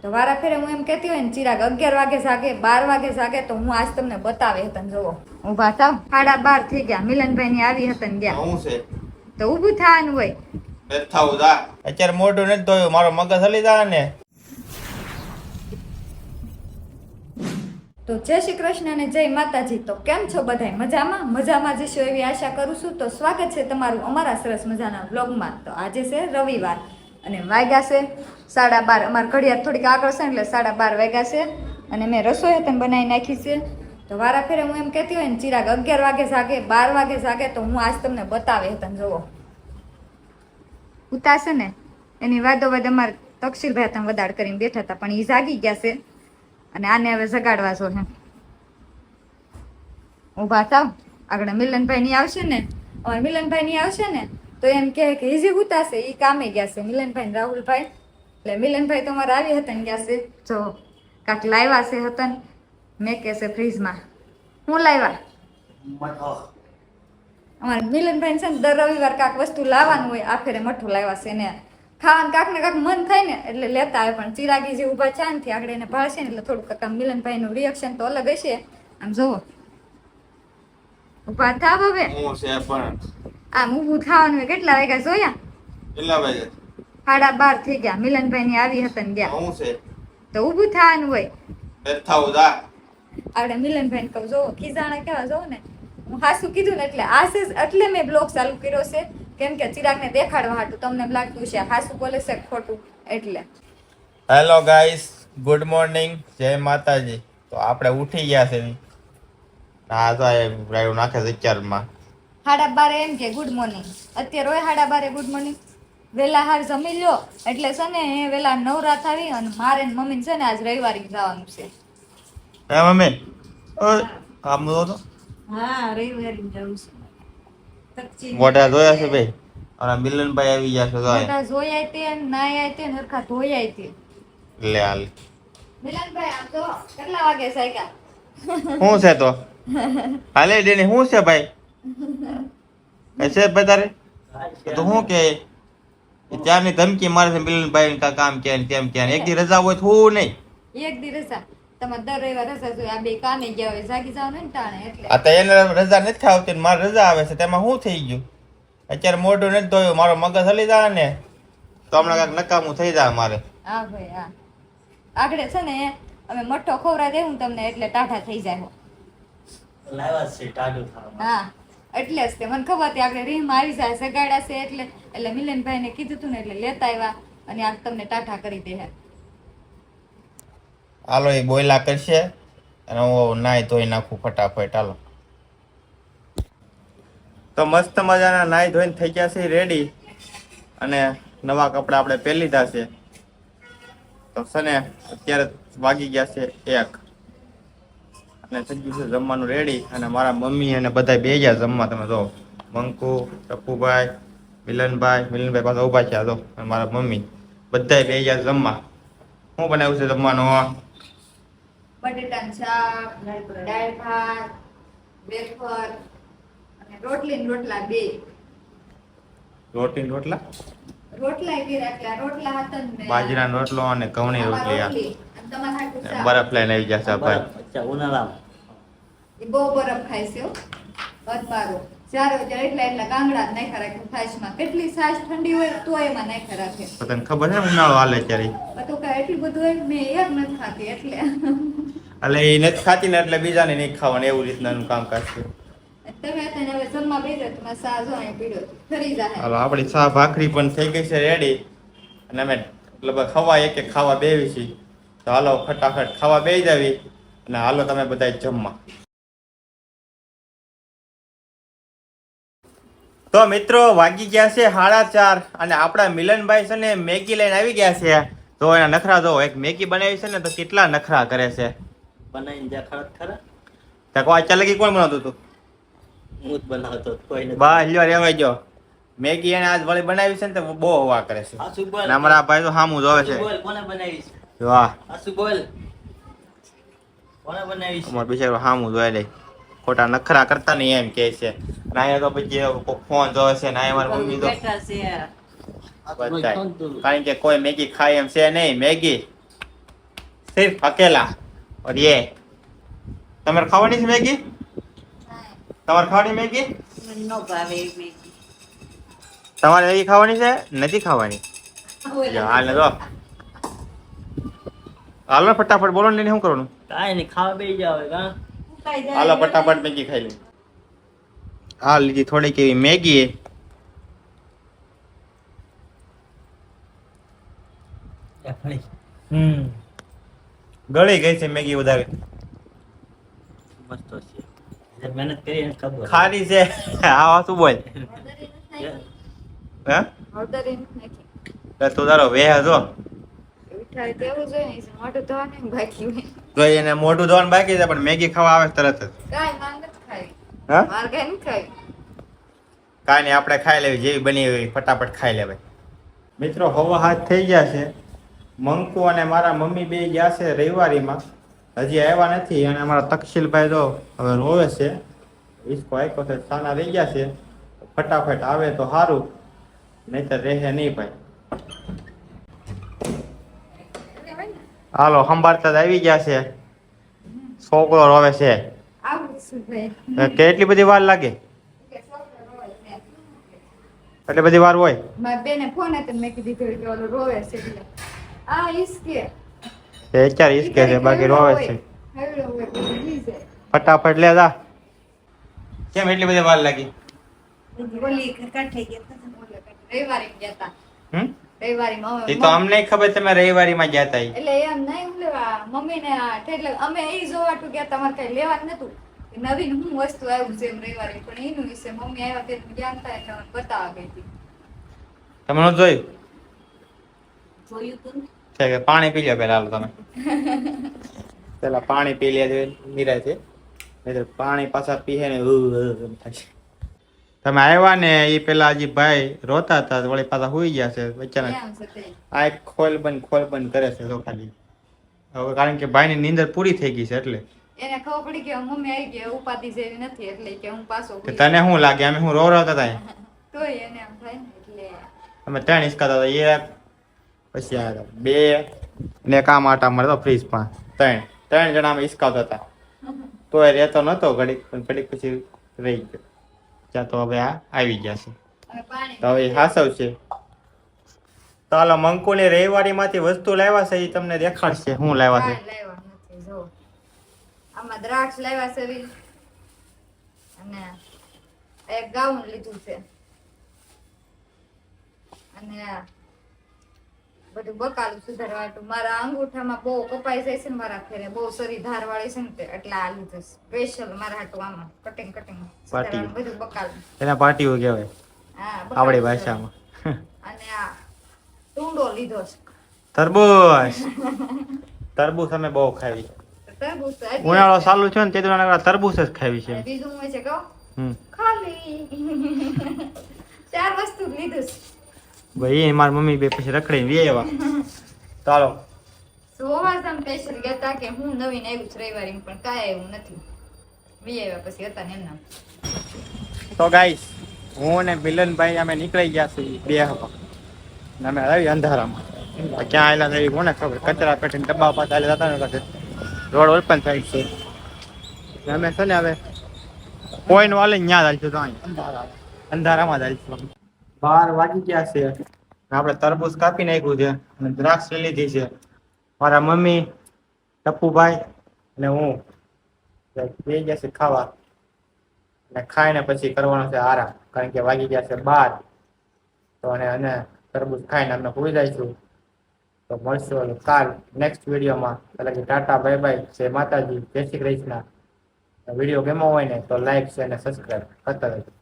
તો વારા ફેરે હું એમ કહેતી હોય ને ચિરાગ 11 વાગે જાગે 12 વાગે જાગે તો હું આજ તમને બતાવે હતા જોવો ઊભા થાવ 12:30 થઈ ગયા મિલનભાઈ ની આવી હતા ને ગયા હું છે તો ઊભું થવાનું હોય થાવ જા અત્યારે મોઢું નથી ધોયું મારો મગજ હલી જા ને તો જય શ્રી કૃષ્ણ અને જય માતાજી. તો કેમ છો બધાય? મજામાં જશો એવી આશા કરું છું. તો સ્વાગત છે તમારું અમારા સરસ મજાના બ્લોગમાં. તો આજે છે રવિવાર અને વાગ્યા છે 12:30. અમારી ઘડિયાળ થોડીક આગળ છે એટલે 12:30 વાગ્યા છે અને મેં રસોઈ તેને બનાવી નાખી છે. તો વારા ફેરે હું એમ કહેતી હોય ને ચિરાગ 11 વાગે જાગે 12 વાગે જાગે તો હું આજ તમને બતાવે હતા જોવો ઉતારશે ને એની વાદોવાદ અમારે તકસીરભાઈ તમે વધાડ કરીને બેઠા હતા પણ એ જાગી ગયા છે અને આને હવે જગાડવા છો હે ઊભા થાવ આગળ મિલનભાઈ ની આવશે ને અમારે મિલનભાઈ ની આવશે ને તો એમ કહે કે ઈજી ઉતારશે એ કામે ગયા છે મિલનભાઈ ને રાહુલભાઈ. એટલે મિલનભાઈ તો અમારે આવી હતા ને ગયા છે જો કાંક લાવ્યા છે હતા મેં કે છે ફ્રીજમાં હું લાવ્યા અમારે મિલનભાઈ છે ને દર રવિવાર કાંક વસ્તુ લાવવાનું હોય આ ફેરે મઠું લાવ્યા છે ને ખાવાનું કાંક ને કાંક મન થાય ને એટલે લેતા આવે પણ ચિરાગી જે ઊભા છે ને આગળ એને ભાળશે ને એટલે થોડુંક કાંક મિલનભાઈનું રિએક્શન તો અલગ હશે. આમ જોવો ઊભા થાવ હવે હું છે પણ આમ ઊભું થવાનું હોય કેટલા વાગ્યા જોયા? કેટલા વાગે 12:30 થઈ ગયા મિલનભાઈ ની આવી હતા ને ગયા હું છે તો ઊભું થવાનું હોય થાવ જા આપણે મિલનભાઈ ને કહું જોવો ખીજાણા કેવા જોવો ને હું હાસું કીધું ને એટલે મેં બ્લોગ ચાલુ કર્યો છે કેમ કે ચિરાગને દેખાડવા હાટું તમને એમ લાગતું છે હાસું બોલે છે ખોટું એટલે. હેલો ગાઈસ ગુડ મોર્નિંગ જય માતાજી. તો આપણે ઉઠી ગયા છે આ તો રાયુ નાખે છે 4 માં 12:30 એમ કે ગુડ મોર્નિંગ અત્યારે હોય 12:30 ગુડ મોર્નિંગ વેલા હાર જમી લ્યો એટલે છે ને વેલા નવરાત આવી અને મારે ને મમ્મી છે ને આજ રવિવારે જવાનું છે. હે મમ્મી આમ તો હા રવિવારે જવું છે. મોઢા જોયા છે ભાઈ અને મિલનભાઈ આવી ગયા છે મોઢા જોયા તે નાયા તે હરખા ધોયા તે લે હાલ મિલનભાઈ આમ તો કેટલા વાગે સાયકા શું છે તો હાલે ડેની શું છે ભાઈ છે ભાઈ તારે તો શું કે ત્યારની ધમકી મારે છે મિલનભાઈ કામ કે તેમ કે એક દી રજા હોય થોડું નહીં એક દી રજા તમારે દર રવિવાર રજા જોઈએ આ બે કામે ગયા હોય જાગી જવાનું ને ટાણે એટલે આ તો એને રજા નથી આવતી ને મારે રજા આવે છે તેમાં શું થઈ ગયું અત્યારે મોઢું નથી ધોયું મારો મગજ હલી જાય ને તો હમણાં કાંઈક નકામું થઈ જાય મારે. હા ભાઈ હા આગળ છે ને અમે મઠ્ઠો ખવરા દેવું તમને એટલે ટાઢા થઈ જાય હા એટલે જ તે મને ખબર હતી આગળ રીમ આવી જાય સગાડા છે એટલે મિલનભાઈ ને કીધું તું ને એટલે લેતા આવ્યા અને આ તમને ટાઢા કરી દે. હાલો એ બોયલા કરશે અને હું નાઈ ધોઈ નાખું ફટાફટ. હાલો તો મસ્ત મજાના નાઈ ધોઈને થઈ ગયા છે રેડી અને નવા કપડા આપણે પહેરી લીધા છે. તો છે ને અત્યારે વાગી ગયા છે 1 અને થઈ ગયું છે જમવાનું રેડી અને મારા મમ્મી અને બધા બે ગયા જમવા. તમે જો મંકુ ટપ્પુભાઈ મિલનભાઈ પાછા ઉભા છે જો અને મારા મમ્મી બધા બે ગયા જમવા. શું બનાવ્યું છે જમવાનું? બટેટાનું શાક દાળ ભાત વેફર અને રોટલી ને રોટલા બે રોટલી રોટલા રોટલા હતા ને બાજરાનો રોટલો અને ઘઉંની રોટલી અને તમારા હાટુ શાક. બરફ લઈને આવી ગયા છે ભાઈ. એ બહુ બરફ ખાય છે હો અધબારો જ્યારે ત્યારે એટલા ગાંગડા જ નાખ્યા રાખે છાશમાં કેટલી છાશ ઠંડી હોય તો એમાં નાખ્યા રાખે. તો તને ખબર છે ઉનાળો હાલે ત્યારે બધું કાંઈ એટલું બધું હોય મેં એક નથી ખાતી એટલે એટલે એ નથી ખાતી ને એટલે બીજાને નહીં ખાવાનું એવું રીતના કામકાજ છે. તમે અત્યારે હવે જમવા બેસો તમારે સા જો અહીં પીડો ફરી જાય. હાલો આપણી ચા ભાખરી પણ થઈ ગઈ છે રેડી અને અમે લગભગ ખવા એક ખાવા બેવી છીએ. તો હાલો ફટાફટ ખાવા બેસી જાવી અને હાલો તમે બધા જમવા. તો મિત્રો વાગી ગયા છે 4:30 અને આપણા મિલનભાઈ છે ને મેગી લઈને આવી ગયા છે. તો એના નખરા જો એક મેગી બનાવી છે ને તો કેટલા નખરા કરે છે. બનાવીને જા ખરા તો કોઈ ચાલકી કોણ બનાવતું હતું? હું જ બનાવતો કોઈને બસ લ્યો રેવાઈ ગયો. મેગી એને આજ વળી બનાવી છે ને તો બહુ હવા કરે છે. આસુ બોલ અને અમારા ભાઈ તો સામું જોવે છે. બોલ કોને બનાવી છે? વાહ આસુ બોલ કોને બનાવી છે? અમાર બિચારો સામું જોઈ લે ખોટા નખરા કરતા નહીં એમ કે છે. અને અહીંયા તો પછી ફોન જોવે છે ને અહીંયા મારી મમ્મી તો બેઠા છે બધાય. કારણ કે કોઈ મેગી ખાય એમ છે નહીં. મેગી सिर्फ अकेला और ये તમારે ખાવાની છે મેગી તમારે ખાવાની મેગી મને ન ભાવે એ મેગી. તમારે મેગી ખાવાની છે નથી ખાવાની હાલ તો હાલો ફટાફટ બોલો ને શું કરવાનું કાંઈ નહીં, ખાવા બેસી જાવ હવે, કાં? હાલો ફટાફટ મેગી ખાઈ લે આ લીધી થોડીક એવી મેગી ગળી ગઈ છે મેગી વધારે મસ્ત છે. જે મહેનત કરી એને ખબર. ખારી છે આ શું બોલ હે હળદર એ નાખી. તું તારો વેહ જો ઉઠાય તેવું જોઈએ ને, મોઢું ધોવાનું બાકી હોય. તો એને મોઢું ધોવાનું બાકી છે પણ મેગી ખાવા આવે છે તરત જ કાંઈ માંગ નથી ખાવી. હા મારે કાંઈ નથી ખાવી. કાંઈ નહીં આપણે ખાઈ લેવી જેવી બની એવી ફટાફટ ખાઈ લેવાય મિત્રો હવા હાથ થઈ ગયા છે મંકુ અને મારા મમ્મી બે ગયા છે રવિવારીમાં હજી આવ્યા નથી અને અમારા તક્ષિલભાઈ તો હવે રોવે છે ઈસકો આઈકો છે સાના રહી ગયા છે ફટાફટ આવે તો સારું નહીતર રહે નહીં ભાઈ હાલો સંભાળતા જ આવી ગયા છે છોકરો રોવે છે આવું છું ભાઈ. કેટલી બધી વાર લાગે કે છોકરો રોવે છે. એટલી બધી વાર હોય મારી બેને ફોન હતો ને મેં કીધું કે ઓલો રોવે છે એટલે. આ ઈસકે એ અત્યારે ઈસકે છે બાકી રોવે છે હેવડો હોય પછી ઈ છે. ફટાફટ લે જા કેમ એટલી બધી વાર લાગી ઓલી કાંઠે ગયા હતા ને, ઓલા કાંઠે. રવિવારે ગયા હતા. હમ રવિવારીમાં એ તો અમને ખબર તમે રવિવારીમાં ગયા તા ઈ. એટલે એમ નહીં લેવા મમ્મીને એટલે અમે એ જોવાટું ગયા તમારે કઈ લેવાનું નતું નવીન હું વસ્તુ આવ્યું છે એમ રવિવારે પણ એનું વિશે મમ્મી આવ્યા તે જ્ઞાન થાય એટલે અમને બતાવવા ગઈ હતી. તમે નહોતું જોયું જોયું તું ને? છે કે પાણી પી લો પેલા હાલો તમે પેલા પાણી પી લે નિરાય છે નહીંતર પાણી પાછા પીએ ને એમ થાય તમે આવ્યા ને એ પેલા હજી ભાઈ રોતા હતા વળી પાછા હુઈ ગયા છે અચાનક એમ છે તે. આ ખોલ બંધ કરે છે તો ખાલી હવે કારણ કે ભાઈની નીંદર પૂરી થઈ ગઈ છે એટલે એને ખબર પડી કે મમ્મી આવી ગયા ઉપાધિ જેવી નથી એટલે કે હું પાછો કે તને શું લાગે અમે હું રો હતા ત્યાં તોય એને એમ થાય ને એટલે અમે 3 હિસકાતા હતા એક પછી આ 2 ને કામ આટા મળતો ફ્રીજ માં 3 જણા અમે હિસકાતા હતા તોય રહેતો નતો ઘડીક પણ ઘડીક પછી રહી ગયો ત્યાં તો હવે આ આવી ગયા છે અને પાણી તો હવે હાસવ છે તો હાલો મંકુની રવિવારી માંથી વસ્તુ લાવ્યા છે એ તમને દેખાડશે શું લાવ્યા છે કાંઈ લાવ્યા નથી જો આમાં દ્રાક્ષ લાવ્યા છે રી. અને એક ગાઉન લીધું છે અને બધું બકાલું સુધારવા મારા અંગૂઠામાં બહુ કપાઈ જાય છે ને મારા ફેરે બહુ સરી ધાર વાળી છે ને તે એટલે આ લીધું સ્પેશિયલ મારા હાટું આમાં કટિંગ પાટિયું. બધું બકાલું. એના પાટીઓ કહેવાય હા બકાલું આપણી છે. ભાષામાં અને આ ટૂંડો લીધો છે. તરબૂચ અમે બહુ ખાવી તરબૂચ તો હજી ઉનાળો ચાલુ છે ને તે તો તરબૂચ જ ખાવી છે અને બીજું હું છે કહો હમ ખાલી 4 વસ્તુ લીધું છે. ભાઈ મારી મમ્મી બે પછી રખડી વેવા ચાલો સોવાસમ સ્પેશિયલ ગયા તા કે હું નવીન આવ્યું છે રવિવારે પણ કાંઈ એવું નથી વી આવ્યા પછી હતા ને એમના તો ગાઈસ હું ને મિલનભાઈ અમે નીકળી ગયા છીએ બે હવા અમે આવી અંધારામાં ક્યાં આવેલા થઈ કોને ખબર કચરા પેટીને ડબ્બા પાસે આવેલા હતા ને વખતે રોડ ઓપન સાઈડ છે એટલે અમે છે ને હવે કોઈનું હાલે ત્યાં ચાલશું તો અહીં અંધારામાં ચાલશું 12 વાગી ગયા છે આપણે તરબૂચ કાપી નાખ્યું છે અને દ્રાક્ષ લઈ લીધી છે મારા મમ્મી ટપ્પુભાઈ અને હું બે ગયા છે ખાવા અને ખાઈને પછી કરવાનો છે આરામ કારણ કે વાગી ગયા છે 12 તો અને તરબૂચ ખાઈને અમે હોઈ જઈશું તો મળશું કાલ નેક્સ્ટ વિડીયોમાં એટલે કે ટાટા બાય બાય જય માતાજી જય શ્રી કૃષ્ણ વિડીયો ગમ્યો હોય ને તો લાઈક શેર અને સબસ્ક્રાઈબ કરતા રહેજો